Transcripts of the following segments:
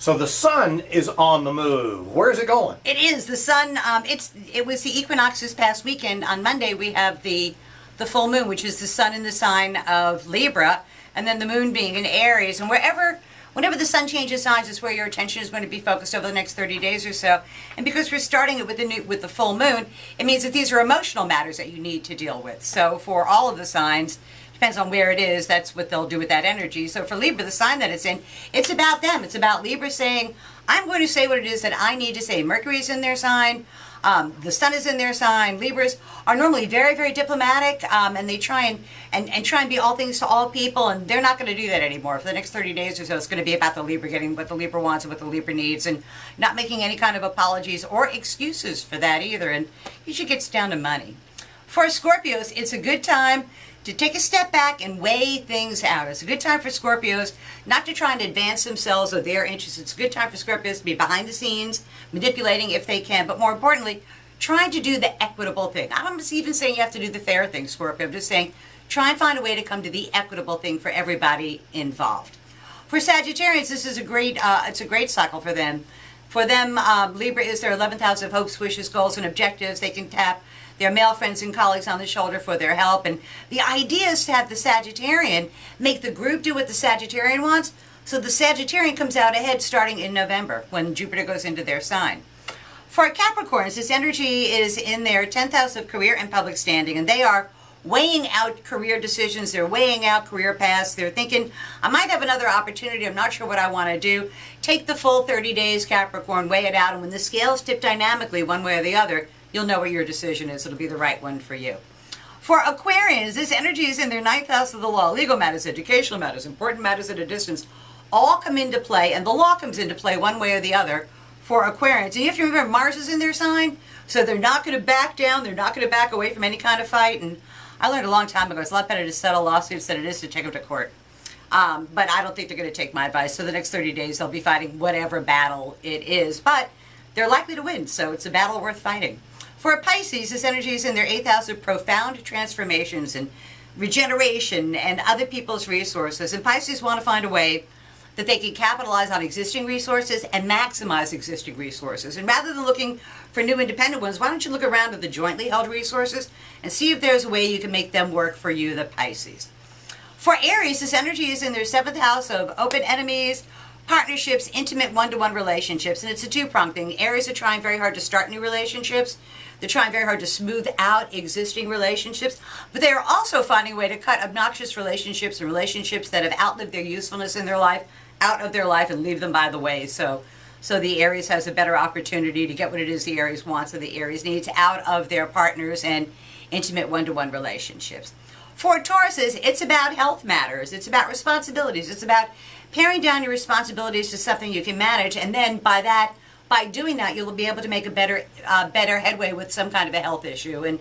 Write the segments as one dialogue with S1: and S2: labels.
S1: So the sun is on the move. Where is it going?
S2: It is. The sun, it was the equinox this past weekend. On Monday, we have the full moon, which is the sun in the sign of Libra, and then the moon being in Aries. And whenever the sun changes signs is where your attention is going to be focused over the next 30 days or so. And because we're starting it with the full moon, it means that these are emotional matters that you need to deal with. So for all of the signs, depends on where it is, that's what they'll do with that energy. So for Libra, the sign that it's in, it's about them. It's about Libra saying, I'm going to say what it is that I need to say. Mercury's in their sign. The sun is in their sign. Libras are normally very, very diplomatic, and they try and try and be all things to all people, and they're not going to do that anymore. For the next 30 days or so, it's going to be about the Libra getting what the Libra wants and what the Libra needs, and not making any kind of apologies or excuses for that either. And usually gets down to money. For Scorpios, it's a good time to take a step back and weigh things out. It's a good time for Scorpios not to try and advance themselves or their interests. It's a good time for Scorpios to be behind the scenes, manipulating if they can, but more importantly, trying to do the equitable thing. I'm not even saying you have to do the fair thing, Scorpio. I'm just saying try and find a way to come to the equitable thing for everybody involved. For Sagittarians, this is it's a great cycle for them. For them, Libra is their 11th house of hopes, wishes, goals, and objectives. They can tap their male friends and colleagues on the shoulder for their help. And the idea is to have the Sagittarian make the group do what the Sagittarian wants, so the Sagittarian comes out ahead starting in November when Jupiter goes into their sign. For Capricorns, this energy is in their 10th house of career and public standing, and they are weighing out career decisions. They're weighing out career paths. They're thinking, I might have another opportunity. I'm not sure what I want to do. Take the full 30 days, Capricorn, weigh it out, and when the scales tip dynamically one way or the other, you'll know what your decision is. It'll be the right one for you. For Aquarians, this energy is in their 9th house of the law. Legal matters, educational matters, important matters at a distance, all come into play, and the law comes into play one way or the other for Aquarians. And you have to remember, Mars is in their sign, so they're not going to back down. They're not going to back away from any kind of fight. And I learned a long time ago, it's a lot better to settle lawsuits than it is to take them to court. But I don't think they're going to take my advice. So the next 30 days, they'll be fighting whatever battle it is. But they're likely to win, so it's a battle worth fighting. For Pisces, this energy is in their 8th house of profound transformations and regeneration and other people's resources. And Pisces want to find a way that they can capitalize on existing resources and maximize existing resources. And rather than looking for new independent ones, why don't you look around at the jointly held resources and see if there's a way you can make them work for you, the Pisces. For Aries, this energy is in their 7th house of open enemies, partnerships, intimate one-to-one relationships. And it's a two-pronged thing. Aries are trying very hard to start new relationships. They're trying very hard to smooth out existing relationships, but they are also finding a way to cut obnoxious relationships and relationships that have outlived their usefulness in their life out of their life and leave them by the way. So the Aries has a better opportunity to get what it is the Aries wants or the Aries needs out of their partners and intimate one-to-one relationships. For Tauruses, it's about health matters. It's about responsibilities. It's about paring down your responsibilities to something you can manage, and then by doing that, you'll be able to make a better headway with some kind of a health issue. And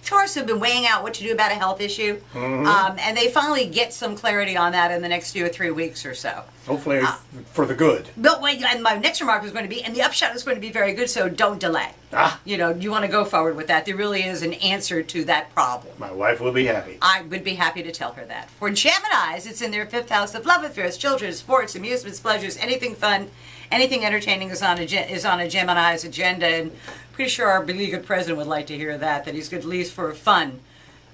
S2: Taurus have been weighing out what to do about a health issue, and they finally get some clarity on that in the next 2 or 3 weeks or so.
S1: Hopefully for the good.
S2: But and my next remark was going to be, and the upshot is going to be very good, so don't delay. You know, you want to go forward with that. There really is an answer to that problem.
S1: My wife will be happy.
S2: I would be happy to tell her that. For Geminis, it's in their 5th house of love affairs, children, sports, amusements, pleasures, anything fun, anything entertaining is on a Gemini's agenda, and pretty sure our beleaguered president would like to hear that he's good at least for fun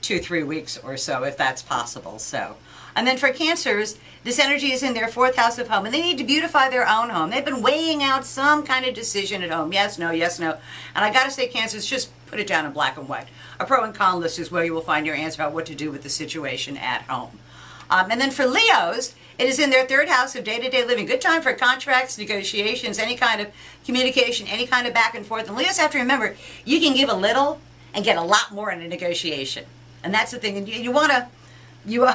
S2: 2-3 weeks or so, if that's possible. So, and then for Cancers, this energy is in their 4th house of home, and they need to beautify their own home. They've been weighing out some kind of decision at home. Yes, no, yes, no. And I got to say, Cancers, just put it down in black and white. A pro and con list is where you will find your answer about what to do with the situation at home. And then for Leos, it is in their 3rd house of day-to-day living. Good time for contracts, negotiations, any kind of communication, any kind of back and forth. And Leos have to remember, you can give a little and get a lot more in a negotiation. And that's the thing. And you want to,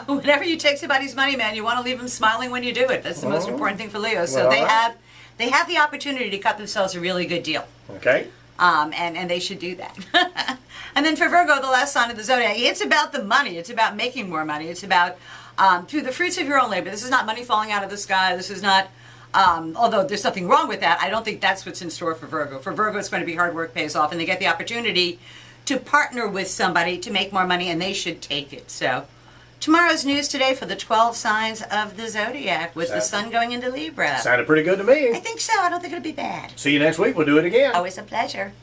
S2: whenever you take somebody's money, man, you want to leave them smiling when you do it. That's the most important thing for Leos. So they have the opportunity to cut themselves a really good deal.
S1: Okay.
S2: And they should do that. And then for Virgo, the last sign of the zodiac, it's about the money. It's about making more money. It's about through the fruits of your own labor. This is not money falling out of the sky. This is not, although there's nothing wrong with that, I don't think that's what's in store for Virgo. For Virgo, it's going to be hard work pays off, and they get the opportunity to partner with somebody to make more money, and they should take it. So tomorrow's news today for the 12 signs of the zodiac with the sun going into Libra.
S1: Sounded pretty good to
S2: I
S1: me.
S2: think so. I don't think it'll be bad.
S1: See you next week. We'll do it again.
S2: Always a pleasure.